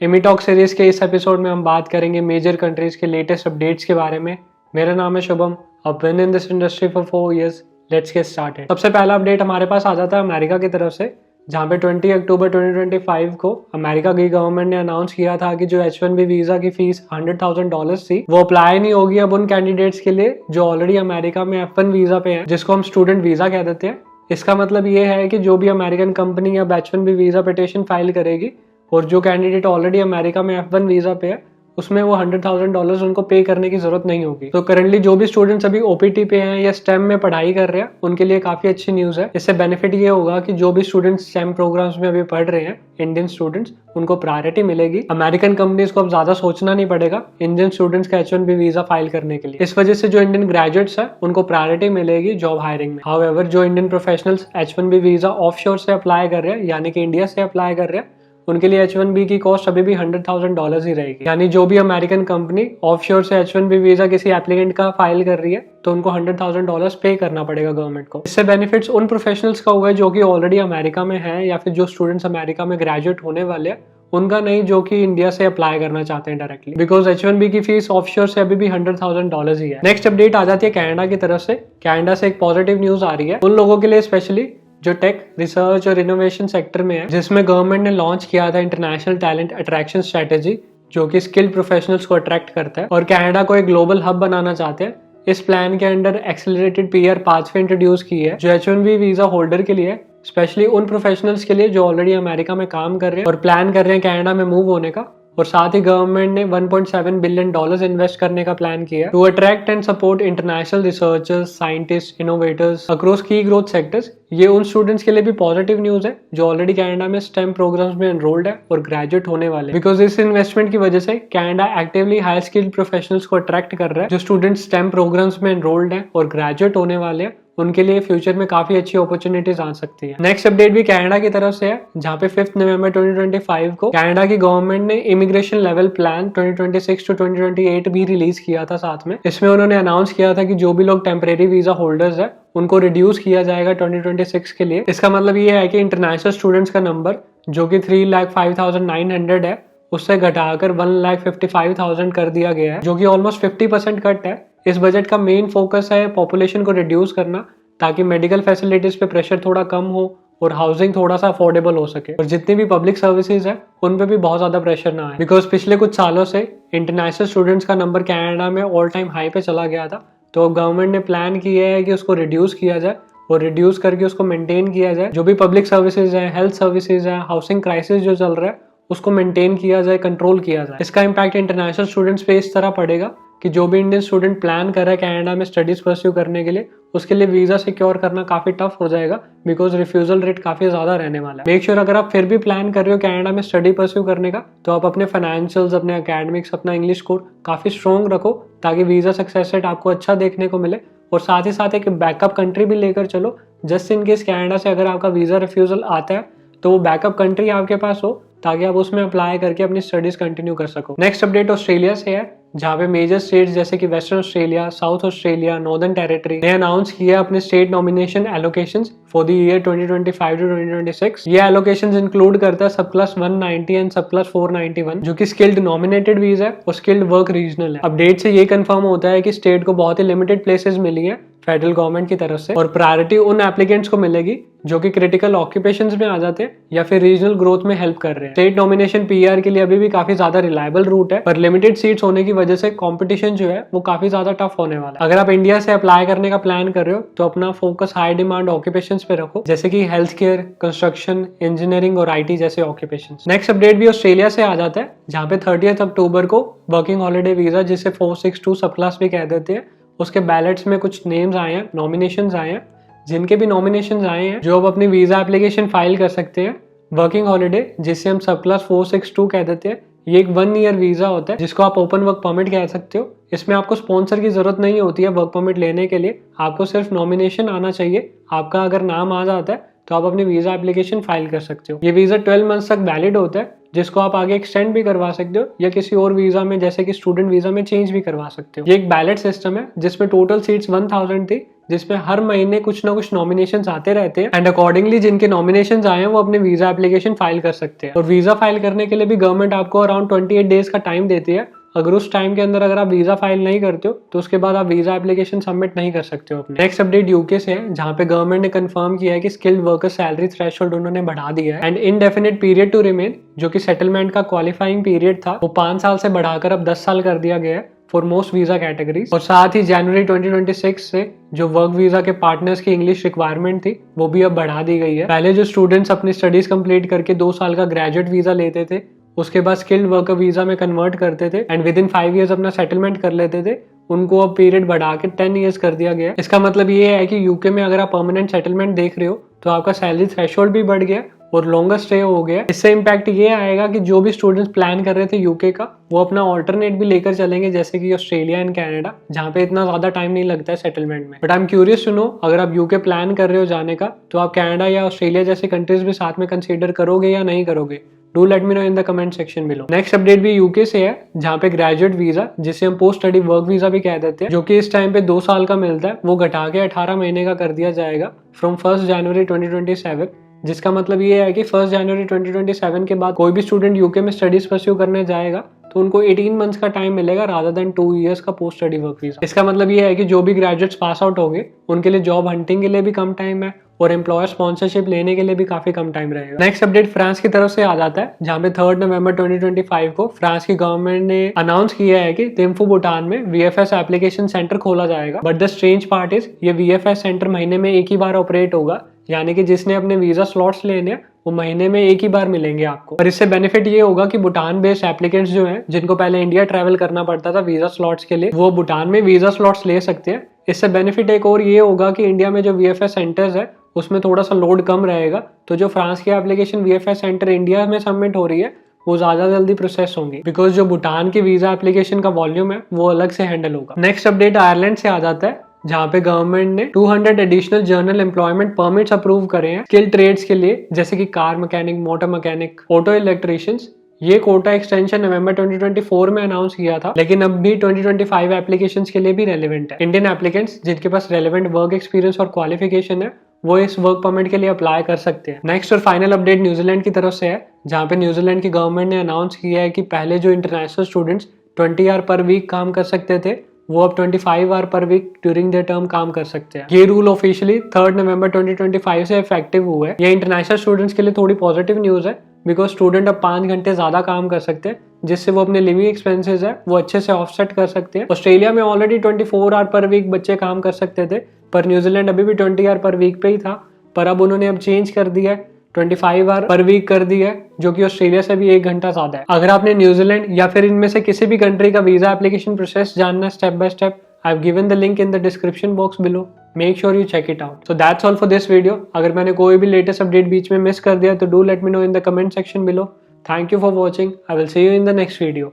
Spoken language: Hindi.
एमीटॉक सीरीज के इस एपिसोड में हम बात करेंगे मेजर कंट्रीज के लेटेस्ट अपडेट्स के बारे में। मेरा नाम है Shubham, I've been in this industry for 4 years. Let's get started. सबसे पहला अपडेट हमारे पास आ जाता है अमेरिका की तरफ से, जहाँ पे 20 अक्टूबर 2025 को अमेरिका की गवर्नमेंट ने अनाउंस किया था कि जो H1B वीजा की फीस $100,000 थी वो अप्लाई नहीं होगी अब उन कैंडिडेट्स के लिए जो ऑलरेडी अमेरिका में F1 वीजा पे हैं, जिसको हम स्टूडेंट वीजा कह देते हैं। इसका मतलब ये है कि जो भी अमेरिकन कंपनी अब H1B वीजा पिटिशन फाइल करेगी और जो कैंडिडेट ऑलरेडी अमेरिका में F1 वीजा पे है उसमें वो $100,000 उनको पे करने की जरूरत नहीं होगी। तो करंटली जो भी स्टूडेंट्स अभी OPT पे हैं या स्टेम में पढ़ाई कर रहे हैं उनके लिए काफी अच्छी न्यूज है। इससे बेनिफिट ये होगा कि जो भी स्टूडेंट्स स्टेम प्रोग्राम्स में अभी पढ़ रहे हैं, इंडियन स्टूडेंट्स, उनको प्रायोरिटी मिलेगी। अमेरिकन कंपनीज को अब ज्यादा सोचना नहीं पड़ेगा इंडियन स्टूडेंट्स का H1B वीजा फाइल करने के लिए। इस वजह से जो इंडियन ग्रेजुएट्स है उनको प्रायोरिटी मिलेगी जॉब हायरिंग में। हाउएवर जो Indian professionals H1B visa offshore से अप्लाई कर रहे हैं, यानी कि इंडिया से अप्लाई कर रहे हैं, उनके लिए H1B की कॉस्ट अभी भी $100,000 ही रहेगी। यानी जो भी अमेरिकन कंपनी ऑफशोर से H1B वीजा किसी एप्लीकेंट का फाइल कर रही है तो उनको $100,000 पे करना पड़ेगा गवर्नमेंट को। इससे बेनिफिट्स उन प्रोफेशनल्स का हुआ है जो कि ऑलरेडी अमेरिका में है या फिर जो स्टूडेंट्स अमेरिका में ग्रेजुएट होने वाले हैं उनका नहीं, जो कि इंडिया से अप्लाई करना चाहते हैं डायरेक्टली, बिकॉज H1B की फीस ऑफशोर से अभी भी $100,000 ही है। नेक्स्ट अपडेट आ जाती है कनाडा की तरफ से। कनाडा से एक पॉजिटिव न्यूज आ रही है उन लोगों के लिए स्पेशली जो टेक रिसर्च और इनोवेशन सेक्टर में है, जिसमें गवर्नमेंट ने लॉन्च किया था इंटरनेशनल टैलेंट अट्रैक्शन स्ट्रेटेजी, जो कि स्किल्ड प्रोफेशनल्स को अट्रैक्ट करता है और कनाडा को एक ग्लोबल हब बनाना चाहते हैं। इस प्लान के under accelerated PR pathway introduce की है जो H1B वीजा होल्डर के लिए, स्पेशली उन प्रोफेशनल्स के लिए जो ऑलरेडी अमेरिका में काम कर रहे हैं और प्लान कर रहे हैं कनाडा में मूव होने का। और साथ ही गवर्नमेंट ने $1.7 बिलियन इन्वेस्ट करने का प्लान किया to attract and support international researchers, scientist, innovators across की ग्रोथ सेक्टर्स। ये उन स्टूडेंट्स के लिए भी पॉजिटिव न्यूज है जो ऑलरेडी कनाडा में स्टेम प्रोग्राम्स में एनरोल्ड है और ग्रेजुएट होने वाले, बिकॉज इस इन्वेस्टमेंट की वजह से Canada actively high skilled professionals को अट्रैक्ट कर रहा है। जो स्टूडेंट्स स्टेम प्रोग्राम्स में एनरोल्ड है और ग्रेजुएट होने वाले हैं उनके लिए फ्यूचर में काफी अच्छी अपॉर्चुनिटीज आ सकती है। नेक्स्ट अपडेट भी कनाडा की तरफ से है, जहाँ पे 5 नवंबर 2025 को कनाडा की गवर्नमेंट ने इमिग्रेशन लेवल प्लान 2026 टू 2028 भी रिलीज किया था। साथ में इसमें उन्होंने अनाउंस किया था कि जो भी लोग टेम्परेरी वीजा होल्डर्स है उनको रिड्यूस किया जाएगा 2026 के लिए। इसका मतलब ये है कि इंटरनेशनल स्टूडेंट्स का नंबर जो कि 3,05,900 है उससे घटाकर 1,55,000 कर दिया गया है, जो कि ऑलमोस्ट 50% कट है। इस बजट का मेन फोकस है पॉपुलेशन को रिड्यूस करना, ताकि मेडिकल फैसिलिटीज पे प्रेशर थोड़ा कम हो और हाउसिंग थोड़ा सा अफोर्डेबल हो सके और जितनी भी पब्लिक सर्विसेज है उन पे भी बहुत ज्यादा प्रेशर ना आए, बिकॉज पिछले कुछ सालों से इंटरनेशनल स्टूडेंट्स का नंबर कनाडा में ऑल टाइम हाई पे चला गया था। तो गवर्नमेंट ने प्लान किया है कि उसको रिड्यूस किया जाए और रिड्यूस करके उसको मेंटेन किया जाए। जो भी पब्लिक सर्विसेज है, हेल्थ सर्विसेज है, हाउसिंग क्राइसिस जो चल रहा है उसको मेंटेन किया जाए, कंट्रोल किया जाए। इसका इम्पैक्ट इंटरनेशनल स्टूडेंट्स पे इस तरह पड़ेगा कि जो भी इंडियन स्टूडेंट प्लान कर रहा है कनाडा में स्टडीज परस्यू करने के लिए, उसके लिए वीजा सिक्योर करना काफी टफ हो जाएगा, बिकॉज रिफ्यूजल रेट काफी ज्यादा रहने वाला है। मेक श्योर अगर आप फिर भी प्लान कर रहे हो कनाडा में स्टडी परस्यू करने का, तो आप अपने फाइनेंशियल्स, अपने एकेडमिक्स, अपना इंग्लिश स्कोर काफी स्ट्रॉन्ग रखो, ताकि वीजा सक्सेस रेट आपको अच्छा देखने को मिले। और साथ ही साथ एक बैकअप कंट्री भी लेकर चलो, जस्ट इन केस कनाडा से अगर आपका वीजा रिफ्यूजल आता है तो वो बैकअप कंट्री आपके पास हो, ताकि आप उसमें अप्लाई करके अपनी स्टडीज कंटिन्यू कर सको। नेक्स्ट अपडेट ऑस्ट्रेलिया से है, जहाँ पे मेजर स्टेट्स जैसे कि Western Australia, South Australia, Northern Territory ने अनाउंस किया अपने state nomination allocations for the year 2025 to 2026। ये एलोकेशंस इंक्लूड करता है सब क्लास 190 एंड सब क्लास 491, जो कि स्किल्ड नॉमिनेटेड वीजा है और स्किल्ड वर्क रीजनल है। अपडेट से ये कंफर्म होता है कि स्टेट को बहुत ही लिमिटेड प्लेसेस मिली है फेडरल गवर्नमेंट की तरफ से, और प्रायोरिटी उन एप्लीकेंट्स को मिलेगी जो कि क्रिटिकल ऑक्यूपेशंस में आ जाते हैं या फिर रीजनल ग्रोथ में हेल्प कर रहे हैं। स्टेट नॉमिनेशन PR के लिए अभी भी काफी ज्यादा रिलायबल रूट है, पर लिमिटेड सीट्स होने की वजह से कंपटीशन जो है वो काफी ज्यादा टफ होने वाला है। अगर आप इंडिया से अप्लाई करने का प्लान कर रहे हो तो अपना फोकस हाई डिमांड ऑक्यूपेशंस पे रखो, जैसे कि हेल्थ केयर, कंस्ट्रक्शन, इंजीनियरिंग और IT जैसे ऑक्यूपेशंस। नेक्स्ट अपडेट भी ऑस्ट्रेलिया से आ जाता है, जहाँ पे 30 अक्टूबर को वर्किंग हॉलीडे वीजा, जिसे 462 सब क्लास भी कह देते हैं, उसके बैलेट्स में कुछ नेम्स आए हैं, नॉमिनेशंस आए हैं। जिनके भी नॉमिनेशंस आए हैं जो अब अपनी वीजा एप्लीकेशन फाइल कर सकते हैं वर्किंग हॉलीडे, जिसे हम सब क्लास 462 कह देते हैं। ये एक 1 ईयर वीजा होता है जिसको आप ओपन वर्क परमिट कह सकते हो। इसमें आपको स्पॉन्सर की जरूरत नहीं होती है वर्क परमिट लेने के लिए, आपको सिर्फ नॉमिनेशन आना चाहिए। आपका अगर नाम आ जाता है तो आप अपनी वीजा एप्लीकेशन फाइल कर सकते हो। ये वीजा 12 मंथ्स तक वैलिड होता है, जिसको आप आगे एक्सटेंड भी करवा सकते हो या किसी और वीजा में जैसे कि स्टूडेंट वीजा में चेंज भी करवा सकते हो। ये एक बैलेट सिस्टम है जिसमें टोटल सीट्स 1000 थी, जिसमें हर महीने कुछ ना कुछ नॉमिनेशंस आते रहते हैं एंड अकॉर्डिंगली जिनके नॉमिनेशंस आए हैं वो अपने वीजा एप्लीकेशन फाइल कर सकते हैं। और वीजा फाइल करने के लिए भी गवर्नमेंट आपको अराउंड 28 डेज का टाइम देती है। अगर उस टाइम के अंदर अगर आप वीजा फाइल नहीं करते हो तो उसके बाद आप वीजा एप्लीकेशन सबमिट नहीं कर सकते हो अपने। नेक्स्ट अपडेट यूके से है, जहां पे गवर्नमेंट ने कंफर्म किया है कि स्किल्ड वर्कर सैलरी थ्रेशोल्ड उन्होंने बढ़ा दिया है and indefinite period to remain, जो कि सेटलमेंट का क्वालिफाइंग पीरियड था, वो 5 साल से बढ़ाकर अब 10 साल कर दिया गया है फॉर मोस्ट वीजा कैटेगरीज। और साथ ही जनवरी 2026 से जो वर्क वीजा के पार्टनर्स की इंग्लिश रिक्वायरमेंट थी वो भी अब बढ़ा दी गई है। पहले जो स्टूडेंट्स अपनी स्टडीज कंप्लीट करके 2 साल का ग्रेजुएट वीजा लेते थे, उसके बाद स्किल्ड वर्कर वीजा में कन्वर्ट करते थे एंड विद इन 5 ईयर्स अपना सेटलमेंट कर लेते थे, उनको अब पीरियड बढ़ा के 10 ईयर्स कर दिया गया। इसका मतलब ये है कि यूके में अगर आप परमानेंट सेटलमेंट देख रहे हो तो आपका सैलरी थ्रेशोल्ड भी बढ़ गया और लॉन्गर स्टे हो गया। इससे इम्पैक्ट ये आएगा कि जो भी स्टूडेंट्स प्लान कर रहे थे यूके का, वो अपना ऑल्टरनेट भी लेकर चलेंगे, जैसे कि ऑस्ट्रेलिया एंड कनाडा, जहाँ पे इतना ज्यादा टाइम नहीं लगता है सेटलमेंट में। But I am curious to know, अगर आप यूके प्लान कर रहे हो जाने का तो आप कनाडा या ऑस्ट्रेलिया जैसे कंट्रीज भी साथ में कंसिडर करोगे या नहीं करोगे? Do let me know in the comment section below. Next update भी यूके से है, जहाँ पे ग्रेजुएट वीजा, जिसे हम पोस्ट स्टडी वर्क वीजा भी कह देते हैं, जो कि इस टाइम पे 2 साल का मिलता है, वो घटा के 18 महीने का कर दिया जाएगा फ्रॉम 1 जनवरी 2027। जिसका मतलब ये है कि 1 जनवरी 2027 के बाद कोई भी स्टूडेंट यूके में स्टडीज परस्यू करने जाएगा तो उनको 18 मंथ्स का टाइम मिलेगा रादर देन 2 इयर्स का पोस्ट स्टडी वर्क वीजा। इसका मतलब ये है कि जो भी ग्रेजुएट्स पास आउट होंगे उनके लिए जॉब हंटिंग के लिए भी कम टाइम है और एम्प्लॉयर स्पॉन्सरशिप लेने के लिए भी काफी कम टाइम रहेगा। नेक्स्ट अपडेट फ्रांस की तरफ से आ जाता है, जहाँ पे 3 नवंबर 2025 को फ्रांस की गवर्नमेंट ने अनाउंस किया है कि थिम्फू भूटान में वीएफएस एप्लीकेशन सेंटर खोला जाएगा। But the strange part is ये वीएफएस सेंटर महीने में एक ही बार ऑपरेट होगा, यानी कि जिसने अपने वीजा स्लॉट्स लेने वो महीने में एक ही बार मिलेंगे आपको। और इससे बेनिफिट ये होगा कि भूटान बेस्ड एप्लीकेंट्स जो हैं, जिनको पहले इंडिया ट्रैवल करना पड़ता था वीजा स्लॉट्स के लिए, वो भूटान में वीजा स्लॉट्स ले सकते हैं। इससे बेनिफिट एक और ये होगा कि इंडिया में जो वीएफएस सेंटर्स है उसमें थोड़ा सा लोड कम रहेगा, तो जो फ्रांस की एप्लीकेशन वीएफएस सेंटर इंडिया में सबमिट हो रही है वो ज्यादा जल्दी प्रोसेस होंगी, बिकॉज जो भूटान की वीजा एप्लीकेशन का वॉल्यूम है वो अलग से हैंडल होगा। नेक्स्ट अपडेट आयरलैंड से आ जाता है, जहाँ पे गवर्नमेंट ने 200 additional journal employment permits approve करे हैं स्किल ट्रेड्स के लिए, जैसे कि car mechanic, motor mechanic, auto electricians. ये कोटा एक्सटेंशन नवंबर 2024 में अनाउंस किया था, लेकिन अब भी 2025 एप्लीकेशंस के लिए भी रेलेवेंट है। इंडियन एप्लीकेंट्स जिनके पास रेलेवेंट वर्क एक्सपीरियंस और क्वालिफिकेशन है वो इस वर्क परमिट के लिए अप्लाई कर सकते हैं। नेक्स्ट और फाइनल अपडेट न्यूजीलैंड की तरफ से है, जहाँ पे न्यूजीलैंड की गवर्नमेंट ने अनाउंस किया है कि पहले जो इंटरनेशनल स्टूडेंट्स 20 आवर पर वीक काम कर सकते थे, वो अब 25 आवर पर वीक ड्यूरिंग द टर्म काम कर सकते हैं। ये रूल ऑफिशियली 3 नवंबर 2025 से इफेक्टिव हुआ है। ये इंटरनेशनल स्टूडेंट्स के लिए थोड़ी पॉजिटिव न्यूज है, बिकॉज स्टूडेंट अब 5 घंटे ज्यादा काम कर सकते हैं, जिससे वो अपने लिविंग एक्सपेंसेस है वो अच्छे से ऑफसेट कर सकते हैं। ऑस्ट्रेलिया में ऑलरेडी 24 आवर पर वीक बच्चे काम कर सकते थे, पर न्यूजीलैंड अभी भी 20 आवर पर वीक पे ही था, पर अब उन्होंने अब चेंज कर दिया है, 25 आवर पर वीक कर दिया है, जो कि ऑस्ट्रेलिया से भी 1 घंटा ज्यादा है। अगर आपने न्यूजीलैंड या फिर इनमें से किसी भी कंट्री का वीजा एप्लीकेशन प्रोसेस जानना step by step, I have given the link in the description box below, make sure you check it out. So that's all for this video. अगर मैंने कोई भी लेटेस्ट अपडेट बीच में मिस कर दिया तो do let me know in the comment section below. Thank you for watching, I will see you in the next video.